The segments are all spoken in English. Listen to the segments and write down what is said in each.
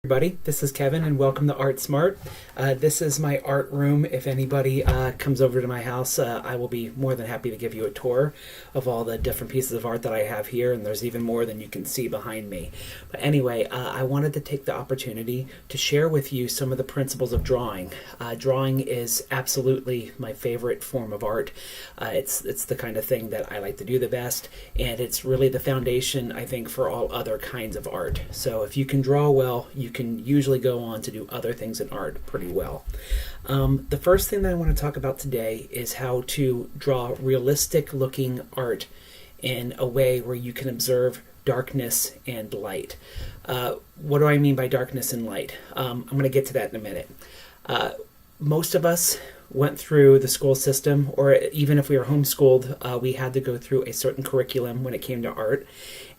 Everybody, this is Kevin and welcome to Art Smart. This is my art room. If anybody comes over to my house, I will be more than happy to give you a tour of all the different pieces of art that I have here, and there's even more than you can see behind me. But anyway, I wanted to take the opportunity to share with you some of the principles of drawing. Drawing is absolutely my favorite form of art. It's the kind of thing that I like to do the best, and it's really the foundation, I think, for all other kinds of art. So if you can draw well, you can usually go on to do other things in art pretty well. The first thing that I want to talk about today is how to draw realistic looking art in a way where you can observe darkness and light. What do I mean by darkness and light? I'm going to get to that in a minute. Most of us went through the school system, or even if we were homeschooled, we had to go through a certain curriculum when it came to art,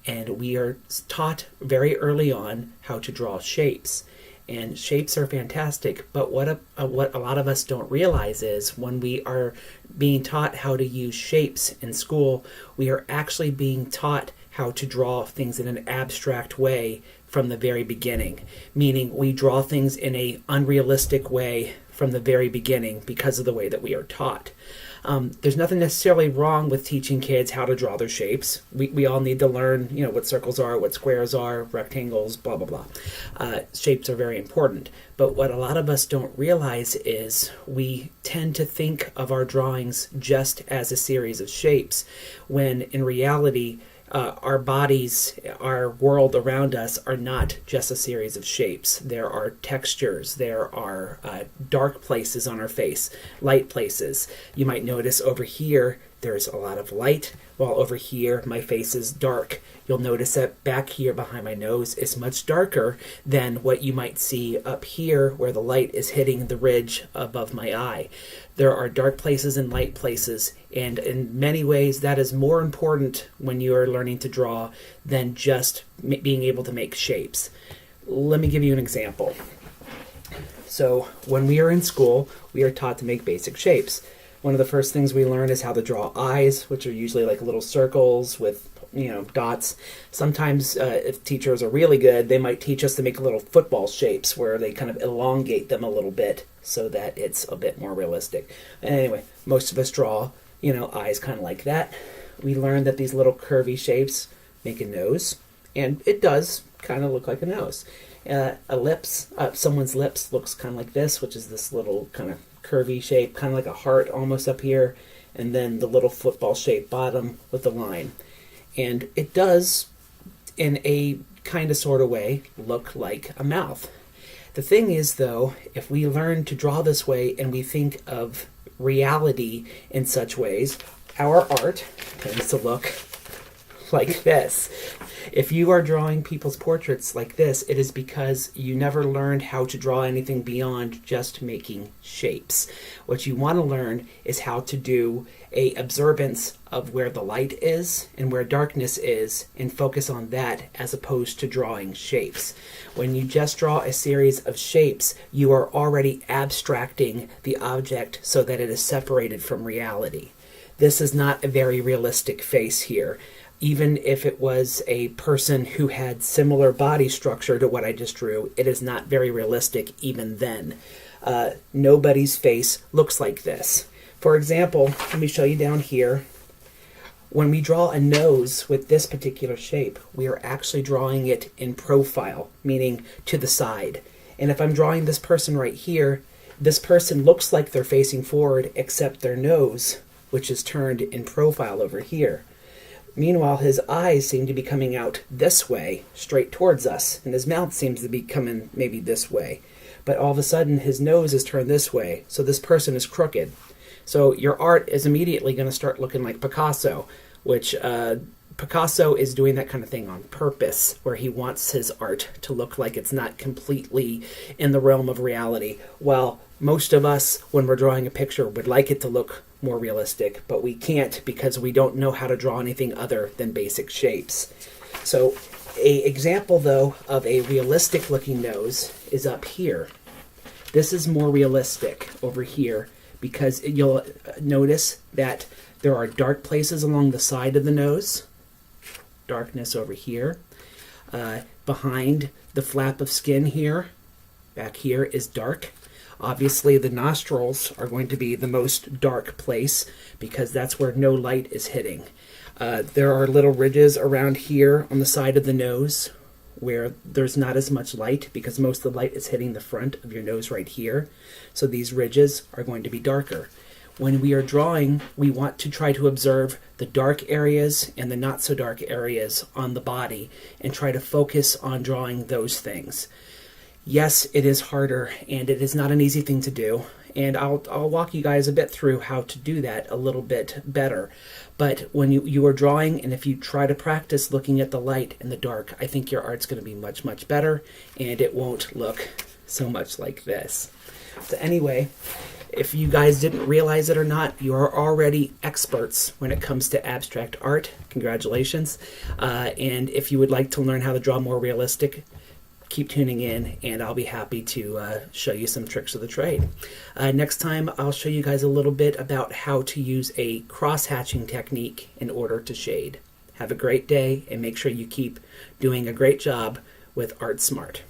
and we are taught very early on how to draw shapes. And shapes are fantastic, but what a lot of us don't realize is when we are being taught how to use shapes in school, we are actually being taught how to draw things in an abstract way from the very beginning, meaning we draw things in an unrealistic way from the very beginning because of the way that we are taught. There's nothing necessarily wrong with teaching kids how to draw their shapes. We all need to learn, what circles are, what squares are, rectangles, blah, blah, blah. Shapes are very important. But what a lot of us don't realize is we tend to think of our drawings just as a series of shapes, when in reality, our bodies, our world around us are not just a series of shapes. There are textures, there are dark places on our face, light places. You might notice over here there's a lot of light, while over here my face is dark. You'll notice that back here behind my nose is much darker than what you might see up here where the light is hitting the ridge above my eye. There are dark places and light places, and in many ways that is more important when you are learning to draw than just being able to make shapes. Let me give you an example. So when we are in school, we are taught to make basic shapes. One of the first things we learn is how to draw eyes, which are usually like little circles with dots. Sometimes if teachers are really good, they might teach us to make little football shapes where they kind of elongate them a little bit so that it's a bit more realistic. Anyway, most of us draw, eyes kind of like that. We learn that these little curvy shapes make a nose, and it does kind of look like a nose. A lips, someone's lips looks kind of like this, which is this little kind of curvy shape, kind of like a heart almost up here, and then the little football shaped bottom with the line. And it does, in a kind of sort of way, look like a mouth. The thing is, though, if we learn to draw this way and we think of reality in such ways, our art tends to look like this. If you are drawing people's portraits like this, it is because you never learned how to draw anything beyond just making shapes. What you want to learn is how to do a observance of where the light is and where darkness is, and focus on that as opposed to drawing shapes. When you just draw a series of shapes, you are already abstracting the object so that it is separated from reality. This is not a very realistic face here. Even if it was a person who had similar body structure to what I just drew, it is not very realistic even then. Nobody's face looks like this. For example, let me show you down here. When we draw a nose with this particular shape, we are actually drawing it in profile, meaning to the side. And if I'm drawing this person right here, this person looks like they're facing forward, except their nose, which is turned in profile over here. Meanwhile, his eyes seem to be coming out this way, straight towards us, and his mouth seems to be coming maybe this way. But all of a sudden, his nose is turned this way, so this person is crooked. So your art is immediately going to start looking like Picasso, which Picasso is doing that kind of thing on purpose, where he wants his art to look like it's not completely in the realm of reality, while most of us, when we're drawing a picture, would like it to look more realistic, but we can't because we don't know how to draw anything other than basic shapes. So an example, though, of a realistic looking nose is up here. This is more realistic over here because you'll notice that there are dark places along the side of the nose. Darkness over here. behind the flap of skin here, back here, is dark. Obviously, the nostrils are going to be the most dark place because that's where no light is hitting. There are little ridges around here on the side of the nose where there's not as much light because most of the light is hitting the front of your nose right here. So these ridges are going to be darker. When we are drawing, we want to try to observe the dark areas and the not so dark areas on the body and try to focus on drawing those things. Yes, it is harder and it is not an easy thing to do. And I'll walk you guys a bit through how to do that a little bit better. But when you are drawing, and if you try to practice looking at the light and the dark, I think your art's going to be much, much better, and it won't look so much like this. So anyway, if you guys didn't realize it or not, you are already experts when it comes to abstract art. Congratulations. And if you would like to learn how to draw more realistic, keep tuning in, and I'll be happy to show you some tricks of the trade. Next time, I'll show you guys a little bit about how to use a cross-hatching technique in order to shade. Have a great day, and make sure you keep doing a great job with Art Smart.